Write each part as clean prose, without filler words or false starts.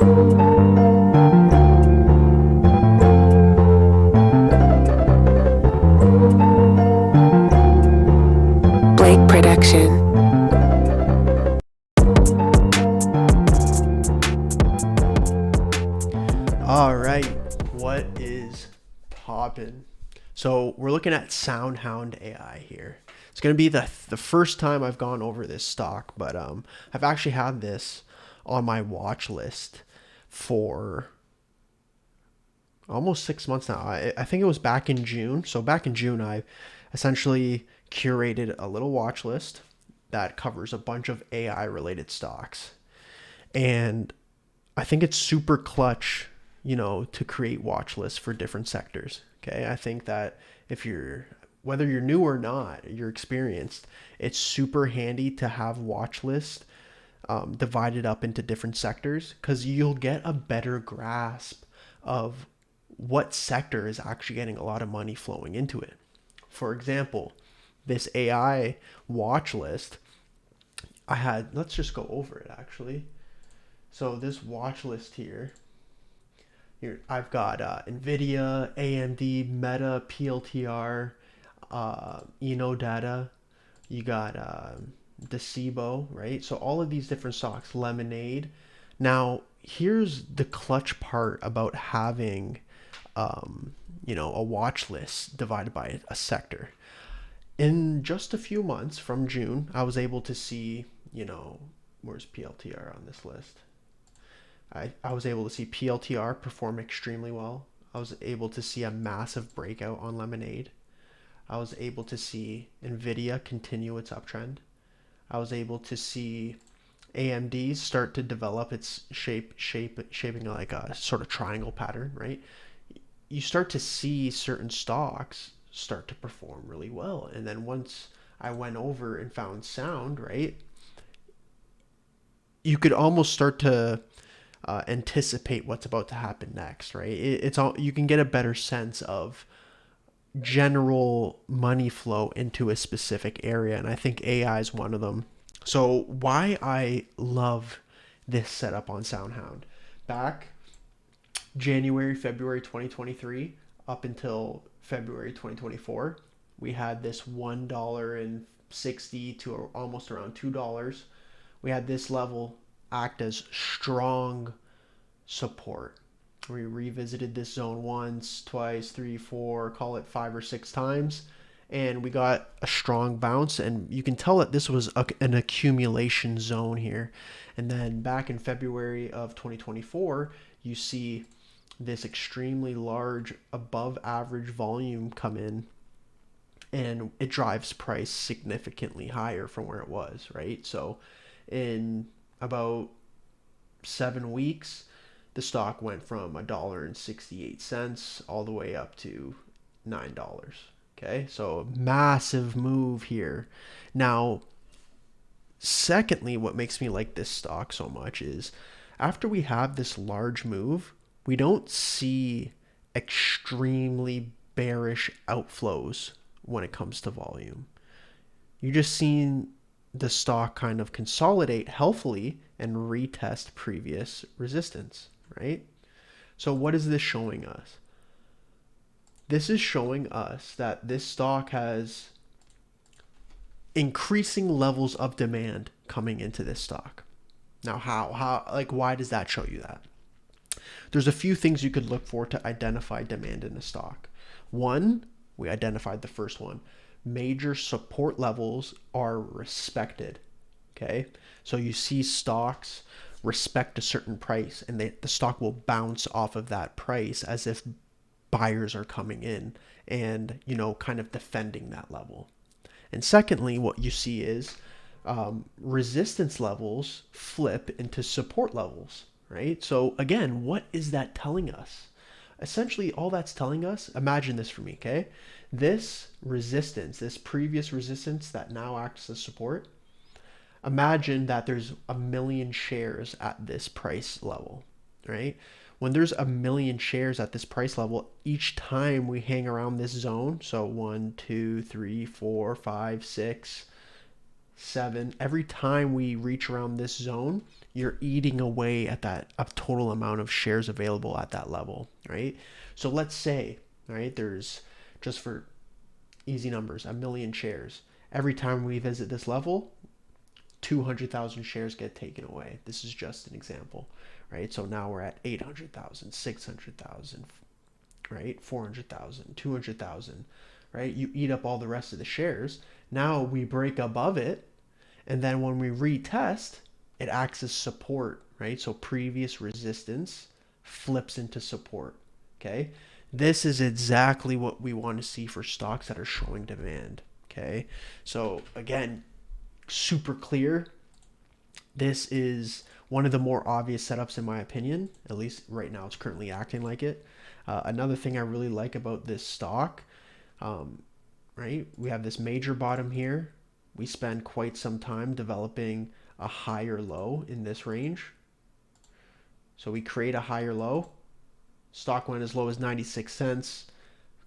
Production. All right, what is poppin'? So we're looking at Soundhound AI here. It's gonna be the first time I've gone over this stock, but I've actually had this on my watch list for almost 6 months now. I think it was back in June. So back in June, I essentially curated a little watch list that covers a bunch of AI related stocks. And I think it's super clutch, to create watch lists for different sectors. Okay. I think that if you're, whether you're new or not, you're experienced, it's super handy to have watch lists divided up into different sectors because you'll get a better grasp of what sector is actually getting a lot of money flowing into it. For example, this AI watch list, let's just go over it actually. So this watch list here, I've got NVIDIA, AMD, Meta, PLTR, Data. You got Decebo, right? So all of these different stocks, Lemonade. Now, here's the clutch part about having, a watch list divided by a sector. In just a few months from June, I was able to see, where's PLTR on this list? I was able to see PLTR perform extremely well. I was able to see a massive breakout on Lemonade. I was able to see NVIDIA continue its uptrend. I was able to see AMD start to develop its shaping like a sort of triangle pattern, right? You start to see certain stocks start to perform really well. And then once I went over and found Sound, right, you could almost start to anticipate what's about to happen next, right? It's all, you can get a better sense of general money flow into a specific area, and I think AI is one of them. So why I love this setup on Soundhound, back January, February 2023 up until February 2024, we had this $1.60 to almost around $2. We had this level act as strong support. We revisited this zone once, twice, three, four, call it 5 or 6 times, and we got a strong bounce. And you can tell that this was an accumulation zone here. And then back in February of 2024, you see this extremely large above average volume come in, and it drives price significantly higher from where it was, right? So in about 7 weeks, the stock went from $1.68 all the way up to $9. Okay, so massive move here. Now, secondly, what makes me like this stock so much is after we have this large move, we don't see extremely bearish outflows when it comes to volume. You just seen the stock kind of consolidate healthily and retest previous resistance, right? So what is this showing us? This is showing us that this stock has increasing levels of demand coming into this stock. Now, why does that show you that? There's a few things you could look for to identify demand in a stock. One, we identified the first one. Major support levels are respected. Okay, so you see stocks respect a certain price, and the stock will bounce off of that price as if buyers are coming in and kind of defending that level. And secondly, what you see is resistance levels flip into support levels, right? So again, what is that telling us? Essentially, all that's telling us, imagine this for me, okay? This resistance, this previous resistance that now acts as support, imagine that there's 1 million shares at this price level, right? When there's 1 million shares at this price level, each time we hang around this zone, so 1, 2, 3, 4, 5, 6, 7, every time we reach around this zone, you're eating away at that a total amount of shares available at that level, right? So let's say, right, there's, just for easy numbers, 1 million shares. Every time we visit this level, 200,000 shares get taken away. This is just an example, right? So now we're at 800,000, 600,000, right? 400,000, 200,000, right? You eat up all the rest of the shares. Now we break above it, and then when we retest, it acts as support, right? So previous resistance flips into support, okay? This is exactly what we want to see for stocks that are showing demand, okay? So again, super clear. This is one of the more obvious setups in my opinion. At least right now it's currently acting like it. Another thing I really like about this stock, right? We have this major bottom here. We spend quite some time developing a higher low in this range. So we create a higher low. Stock went as low as 96 cents,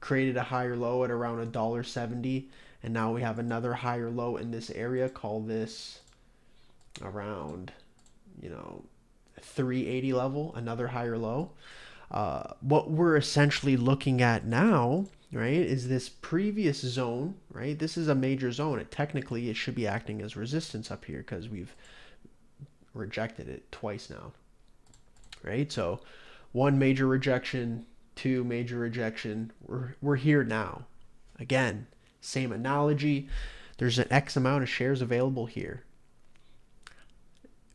created a higher low at around $1.70, and now we have another higher low in this area. Call this around, 380 level, another higher low. What we're essentially looking at now, right, is this previous zone, right? This is a major zone. Technically, it should be acting as resistance up here because we've rejected it twice now, right? So one major rejection, two major rejection. We're here now. Again, same analogy. There's an X amount of shares available here.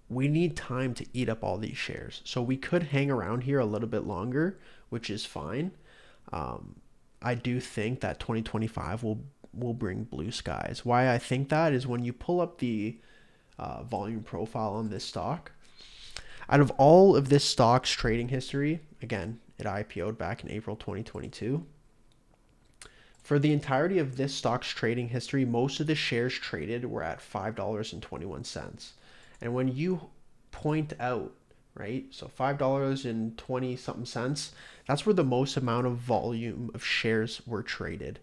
We need time to eat up all these shares. So we could hang around here a little bit longer, which is fine. I do think that 2025 will bring blue skies. Why I think that is when you pull up the volume profile on this stock, out of all of this stock's trading history, again, it IPO'd back in April 2022. For the entirety of this stock's trading history, most of the shares traded were at $5.21. And when you point out, right, so $5.20 something cents, that's where the most amount of volume of shares were traded,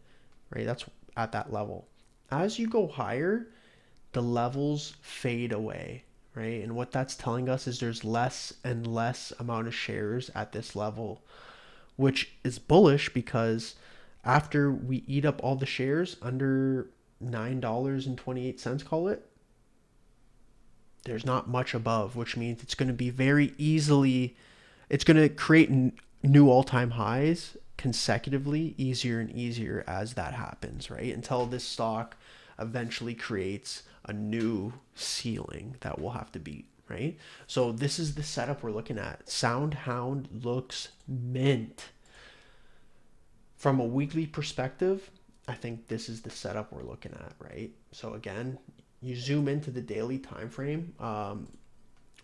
right? That's at that level. As you go higher, the levels fade away, right? And what that's telling us is there's less and less amount of shares at this level, which is bullish because after we eat up all the shares under $9.28, call it, there's not much above, which means it's going to be very easily, it's going to create new all-time highs consecutively, easier and easier as that happens, right? Until this stock eventually creates a new ceiling that we'll have to beat, right? So this is the setup we're looking at. Soundhound looks mint. From a weekly perspective, I think this is the setup we're looking at, right? So again, you zoom into the daily time frame.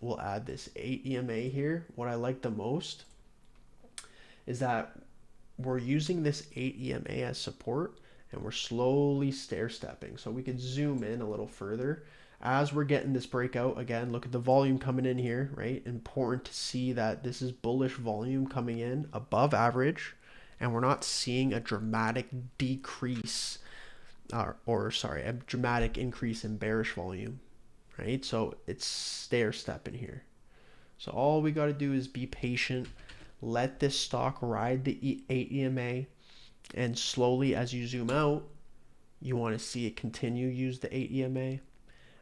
We'll add this 8 EMA here. What I like the most is that we're using this 8 EMA as support and we're slowly stair stepping. So we could zoom in a little further as we're getting this breakout. Again, look at the volume coming in here, right? Important to see that this is bullish volume coming in above average, and we're not seeing a dramatic decrease a dramatic increase in bearish volume, right? So it's stair stepping here. So all we got to do is be patient, let this stock ride the 8 EMA, and slowly as you zoom out, you want to see it continue use the 8 EMA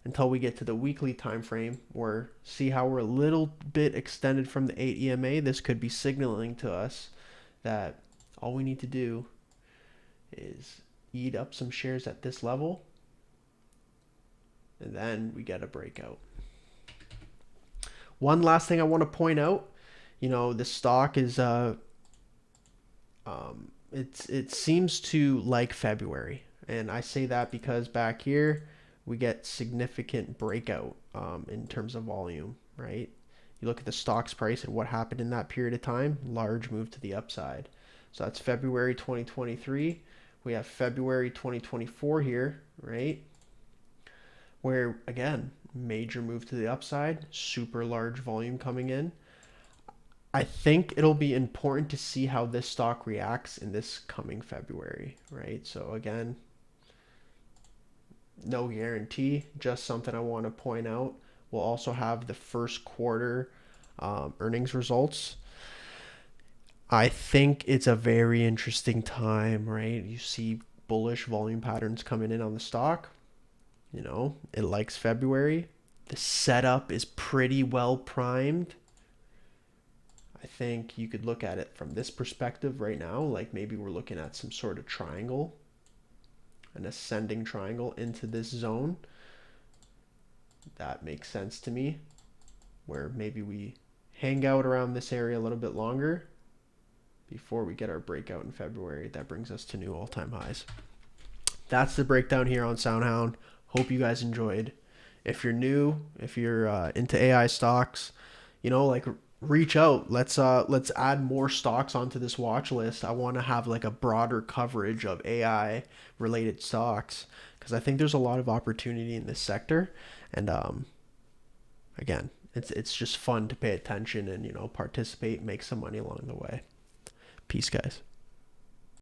until we get to the weekly time frame where see how we're a little bit extended from the 8 EMA. This could be signaling to us that all we need to do is eat up some shares at this level, and then we get a breakout. One last thing I want to point out, the stock is it seems to like February, and I say that because back here we get significant breakout in terms of volume, right? You look at the stock's price and what happened in that period of time, large move to the upside. So that's February 2023. We have February 2024 here, right? Where, again, major move to the upside, super large volume coming in. I think it'll be important to see how this stock reacts in this coming February, right? So again, no guarantee, just something I want to point out. We'll also have the first quarter earnings results. I think it's a very interesting time, right? You see bullish volume patterns coming in on the stock. You know, it likes February. The setup is pretty well primed. I think you could look at it from this perspective right now, like maybe we're looking at some sort of triangle, an ascending triangle into this zone. That makes sense to me, where maybe we hang out around this area a little bit longer before we get our breakout in February. That brings us to new all-time highs. That's the breakdown here on Soundhound. Hope you guys enjoyed. If you're new, if you're into AI stocks, you know, like reach out. Let's add more stocks onto this watch list. I want to have like a broader coverage of AI related stocks because I think there's a lot of opportunity in this sector. And again, it's just fun to pay attention and, you know, participate, make some money along the way. Peace, guys.